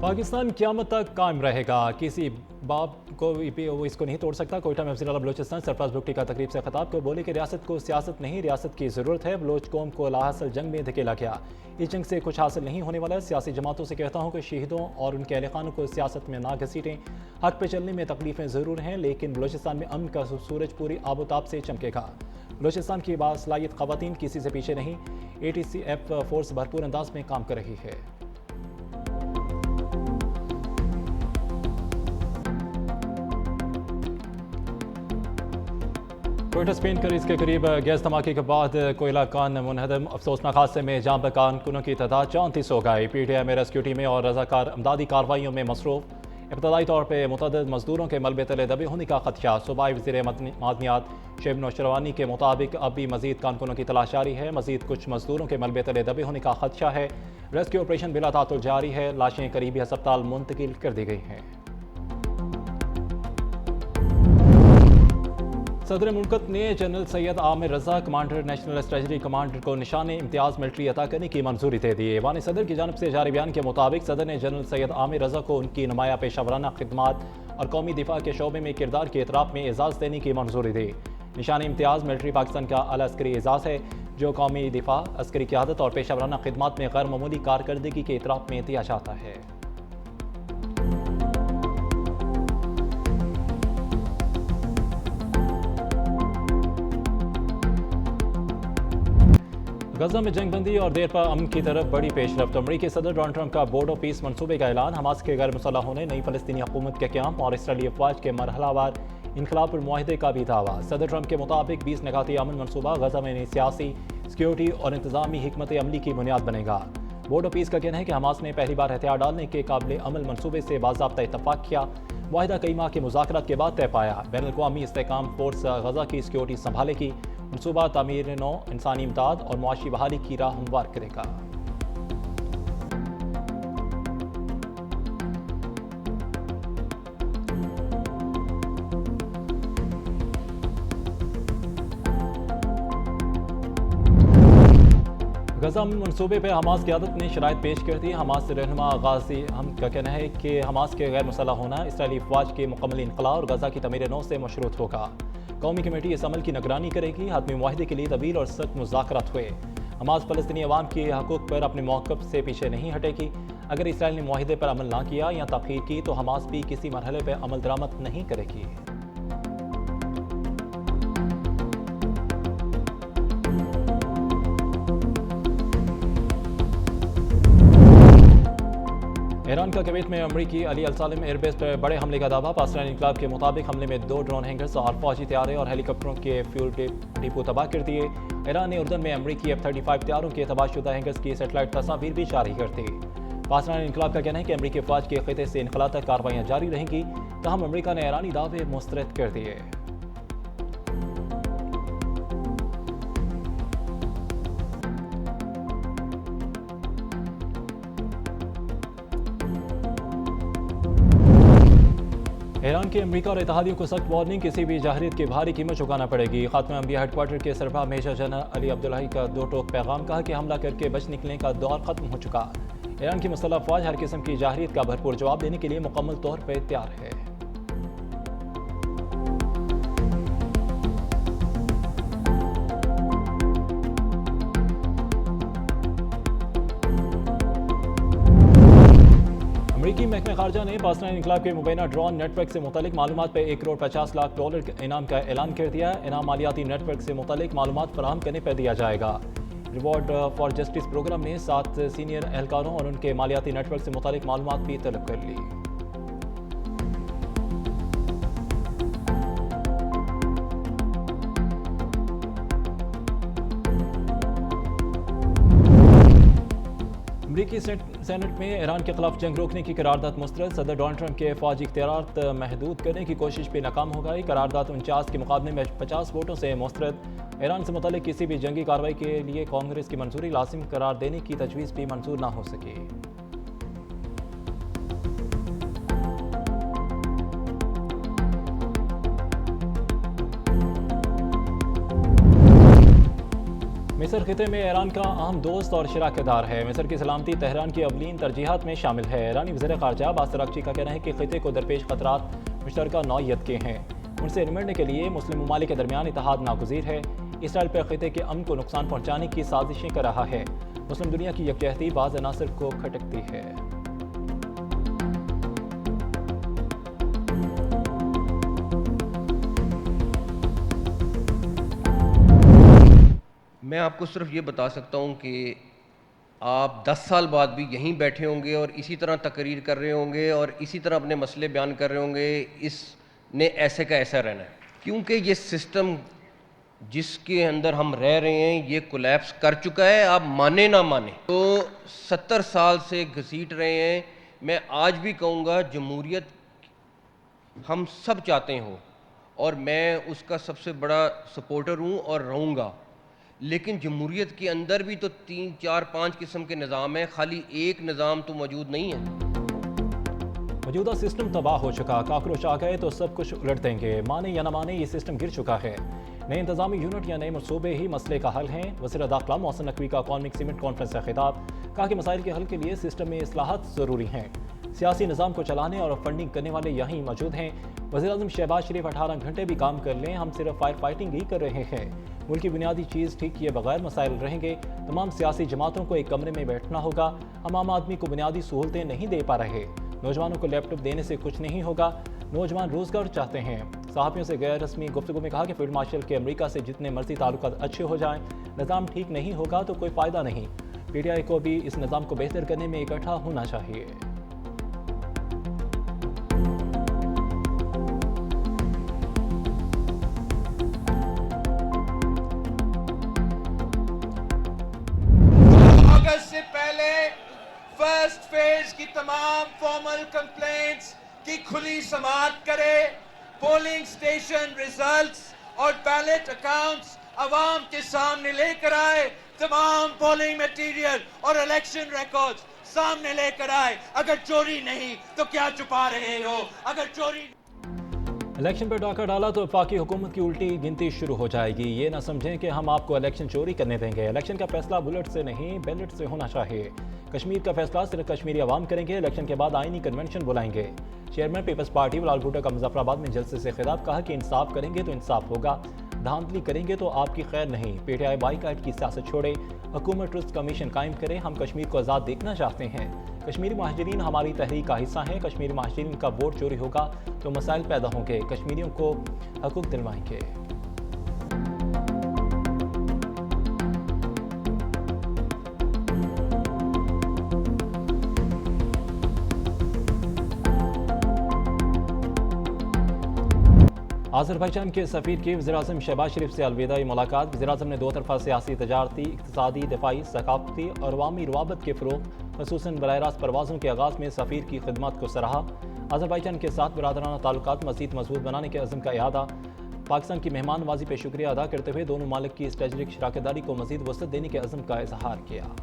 पाकिस्तान क़यामत तक कायम रहेगा, किसी बाप को भी वो इसको नहीं तोड़ सकता। कोयटा में वज़ीर-ए-आला बलोचिस्तान सरफराज भुट्टी का तकरीब से खिताब को बोले कि रियासत को सियासत नहीं, रियासत की ज़रूरत है। बलोच कौम को लाहासिल जंग में धकेला गया, इस जंग से कुछ हासिल नहीं होने वाला है। सियासी जमातों से कहता हूँ कि शहीदों और उनके अहल खानों को सियासत में ना घसीटें। हक पे चलने में तकलीफें ज़रूर हैं, लेकिन बलोचिस्तान में अमन का सूरज पूरी आबोताब से चमकेगा। बलोचिस्तान की बासलाहियत ख़वातीन किसी से पीछे नहीं। ATCF फोर्स भरपूर अंदाज में काम कर रही है। कोयटा स्पेन करीज के करीब गैस धमाके के बाद कोयला कान मुनहदम। अफसोसनाक हादसे में जाम कारकुनों की तादाद 34 हो गई। PTI में रेस्क्यू टीमें और रजाकार अमदादी कार्रवाइयों में मसरूफ। इब्तदाई तौर पर मुतअद्दिद मजदूरों के मलबे तले दबे होने का खदशा। सूबाई वज़ीर मादनियात शेब नौशरवानी के मुताबिक अब भी मजीद कारकुनों की तलाश जारी है। मजीद कुछ मजदूरों के मलबे तले दबे होने का खदशा है। रेस्क्यू ऑपरेशन बिला तातुल जारी है। लाशें करीबी अस्पताल मुंतकिल कर दी गई हैं। सदर मुल्कत ने जनरल सैयद आमिर रजा कमांडर नेशनल स्ट्रेटजी कमांडर को निशाने इम्तियाज़ मिलिट्री अता करने की मंजूरी दे दी है। वानी सदर की जानब से जारी बयान के मुताबिक सदर ने जनरल सैयद आमिर रजा को उनकी नुमाया पेशावराना खिदमात और कौमी दिफा के शोबे में किरदार के एतराफ़ में एजाज़ देने की मंजूरी दी। निशान इम्तियाज़ मिलिट्री पाकिस्तान का आला अस्करी एजाज़ है, जो कौमी दिफा, अस्करी क़यादत और पेशावराना खिदमात में गैर मामूली कारकर्दगी के एतराफ़ में दिया जाता है। गजा में जंगबंदी और देर पर अमन की तरफ बड़ी पेशरफ्त। अमरीकी सदर डोनाल्ड ट्रंप का बोर्ड ऑफ पीस मनसूबे का ऐलान। हमास के गैर मुसल्लह होने, नई फ़लस्तीनी हुकूमत के क़याम और इसराइली अफवाज के मरहलावार इनकलाब पर मुआहदे का भी दावा। सदर ट्रंप के मुताबिक 20 निकाती अमन मनसूबा गजा में नई सियासी, सिक्योरिटी और इंतजामी हिकमत अमली की बुनियाद बनेगा। बोर्ड ऑफ पीस का कहना है कि हमास ने पहली बार हथियार डालने के काबिल अमल मनसूबे से बाज़ाब्ता इत्तफाक किया। मुआहदा कई माह के मुज़ाकरात के बाद तय पाया। बैनुल अक़वामी इस्तेहकाम फोर्स गजा की सिक्योरिटी संभालेगी। मनसूबा तामीर नौ, इंसानी इमदाद और मुआशी बहाली की राह हमवार करेगा। गजा में मनसूबे पर हमास क़यादत ने शराइत पेश कर दी। हमास रहनुमा गाजी हम का कहना है कि हमास के गैर मुसल्लह होना इसराइली अफवाज के मुकम्मल इनकला और गजा की तमीर नौ से मशरूत होगा। कौमी कमेटी इस अमल की निगरानी करेगी। हातमी मुआहदे के लिए तवील और सख्त मुज़ाकरात हुए। हमास फ़लस्तीनी अवाम के हकूक़ पर अपने मौक़िफ़ से पीछे नहीं हटेगी। अगर इसराइल ने मुआहदे पर अमल ना किया या तख़ीर की तो हमास भी किसी मरहले पर अमल दरामद नहीं करेगी। ईरान का कुवैत में अमरीकी अली अल सालेम एयरबेस पर बड़े हमले का दावा। पाकिस्तानी इनकलाब के मुताबिक हमले में 2 ड्रोन हैंगर्स और फौजी तैयारे और हेलीकॉप्टरों के फ्यूल डिपो तबाह कर दिए। ईरान ने उर्दन में अमरीकी F-35 तैयारों के तबाहशुदा हैंगर्स की सेटेलाइट तस्वीर भी जारी कर दी। पाकिस्तानी इनकलाब का कहना है कि अमरीकी अफवाज के खिते से इनखला तक कार्रवाइयाँ जारी रहेंगी। तहम अमरीका ने ईरानी दावे मुस्तरद कर दिए। ईरान के अमरीका और इत्तेहादियों को सख्त वार्निंग, किसी भी जाहिरियत की भारी कीमत चुकाना पड़ेगी। खात्मा अंबिया हेडक्वार्टर के सरबराह मेजर जनरल अली अब्दुल्लाही का 2 टोक पैगाम। कहा कि हमला करके बच निकलने का दौर खत्म हो चुका। ईरान की मुसल्लह अफवाज हर किस्म की जाहिरियत का भरपूर जवाब देने के लिए मुकम्मल तौर पर तैयार है। अमरीकी महकमा खारजा ने पाकिस्तानी इनकलाब के मुबैना ड्रोन नेटवर्क से मुतलिक मालूमात पर $1,50,00,000 इनाम का ऐलान कर दिया। इनाम मालियाती नेटवर्क से मुतलिक मालूमात फराहम करने पर दिया जाएगा। रिवॉर्ड फॉर जस्टिस प्रोग्राम ने 7 सीनियर एहलकारों और उनके मालियाती नेटवर्क से मुतलिक मालूमात भी तलब कर ली। अमरीकी सेनेट में ईरान के खिलाफ जंग रोकने की करारदाद मुस्तरद। सदर डोनाल्ड ट्रंप के फौजी इख्तियारात महदूद करने की कोशिश भी नाकाम हो गई। करारदाद 49 के मुकाबले में 50 वोटों से मुस्तरद। ईरान से मुतल्लिक किसी भी जंगी कार्रवाई के लिए कांग्रेस की मंजूरी लाजिम करार देने की तजवीज़ भी मंजूर ना हो सकी। मिस्र खिते में ईरान का अहम दोस्त और शराकतदार है। मिस्र की सलामती तेहरान की अवलीन तरजीहात में शामिल है। ईरानी वज़ीर ख़ारजा अब्बास अराग़ची का कहना है कि खिते को दरपेश खतरात मुश्तरका नौइयत के हैं। उनसे निमटने के लिए मुस्लिम ममालिक के दरमियान इत्तेहाद नागुज़ीर है। इसराइल पर खिते के अमन को नुकसान पहुँचाने की साजिशें कर रहा है। मुस्लिम दुनिया की यकजहती बाज़ अनासर को खटकती है। मैं आपको सिर्फ ये बता सकता हूँ कि आप 10 साल बाद भी यहीं बैठे होंगे और इसी तरह तकरीर कर रहे होंगे और इसी तरह अपने मसले बयान कर रहे होंगे। इसने ऐसे का ऐसा रहना है, क्योंकि ये सिस्टम जिसके अंदर हम रह रहे हैं ये कोलैप्स कर चुका है। आप माने ना माने तो 70 साल से घसीट रहे हैं। मैं आज भी कहूँगा जमहूरियत हम सब चाहते हो और मैं उसका सबसे बड़ा सपोर्टर हूँ और रहूँगा, लेकिन जमहूरियत के अंदर भी तो 3, 4, 5 किस्म के निज़ाम हैं, खाली एक निज़ाम तो मौजूद नहीं है। मौजूदा सिस्टम तबाह हो चुका, काकरोच आ गए तो सब कुछ उलट देंगे। माने या न माने ये सिस्टम गिर चुका है। नए इंतजामी यूनिट या नए मनसूबे ही मसले का हल हैं। वज़ीर दाखिला मोहसिन नकवी का कौमी सीमेंट कॉन्फ्रेंस से खिताब, कहा कि मसाइल के हल के लिए सिस्टम में इस्लाहात ज़रूरी हैं। सियासी निज़ाम को चलाने और फंडिंग करने वाले यहीं मौजूद हैं। वज़ीर-ए-आज़म शहबाज शरीफ 18 घंटे भी काम कर लें, हम सिर्फ फायर फाइटिंग ही कर रहे हैं। मुल्क की बुनियादी चीज़ ठीक किए बगैर मसाइल रहेंगे। तमाम सियासी जमातों को एक कमरे में बैठना होगा। हम आम आदमी को बुनियादी सहूलतें नहीं दे पा रहे। नौजवानों को लैपटॉप देने से कुछ नहीं होगा। नौजवान रोजगार चाहते हैं। सहाफ़ियों से गैर रस्मी गुफ्तगू में कहा कि फील्ड मार्शल के अमेरिका से जितने मर्जी ताल्लुकात अच्छे हो जाएं, निज़ाम ठीक नहीं होगा तो कोई फ़ायदा नहीं। PTI को भी इस निज़ाम को बेहतर करने में इकट्ठा होना चाहिए। अगस्त से पहले फर्स्ट फेज की तमाम फॉर्मल कंप्लेंट्स की खुली समाअत करे। पोलिंग स्टेशन रिजल्ट्स और बैलेट अकाउंट्स अवाम के सामने लेकर आए। तमाम पोलिंग मटेरियल और इलेक्शन रिकॉर्ड्स सामने लेकर आए। अगर चोरी नहीं तो क्या छुपा रहे हो? अगर चोरी इलेक्शन पर डाका डाला तो वफाकी हुकूमत की उल्टी गिनती शुरू हो जाएगी। ये ना समझें कि हम आपको इलेक्शन चोरी करने देंगे। इलेक्शन का फैसला बुलेट से नहीं बैलेट से होना चाहिए। कश्मीर का फैसला सिर्फ कश्मीरी अवाम करेंगे। इलेक्शन के बाद आईनी कन्वेंशन बुलाएंगे। चेयरमैन पीपल्स पार्टी बिलावल भुट्टो का मुजफ्फराबाद में जलसे से खिताब, कहा कि इंसाफ करेंगे तो इंसाफ होगा, धांधली करेंगे तो आपकी खैर नहीं। PTI बाईकाट की सियासत छोड़े, हुकूमत ट्रस्ट कमीशन कायम करे। हम कश्मीर को आज़ाद देखना चाहते हैं। कश्मीरी महाजरीन हमारी तहरीक का हिस्सा हैं। कश्मीरी महाजरीन का वोट चोरी होगा तो मसाइल पैदा होंगे। कश्मीरियों को हकूक दिलवाएंगे। आज़रबाईजान के सफ़ीर की वज़ीर-ए-आज़म शहबाज शरीफ से अलविदाई मुलाकात। वज़ीर-ए-आज़म ने 2 तरफ़ा सियासी, तजारती, इक़्तिसादी, दिफ़ाई, सकाफ़ती और अवामी रवाबत के फ़रोग़, ख़ुसूसन बराह रास्त परवाज़ों के आगाज़ में सफ़ीर की खिदमत को सराहा। आज़रबाईजान के साथ बिरादराना ताल्लुकात मज़ीद मज़बूत बनाने के अज़्म का इआदा। पाकिस्तान की मेहमान नवाज़ी पर शुक्रिया अदा करते हुए दोनों मालिक की स्ट्रेटेजिक शराकतदारी को मज़ीद वसअत देने के अज़्म का इज़हार किया।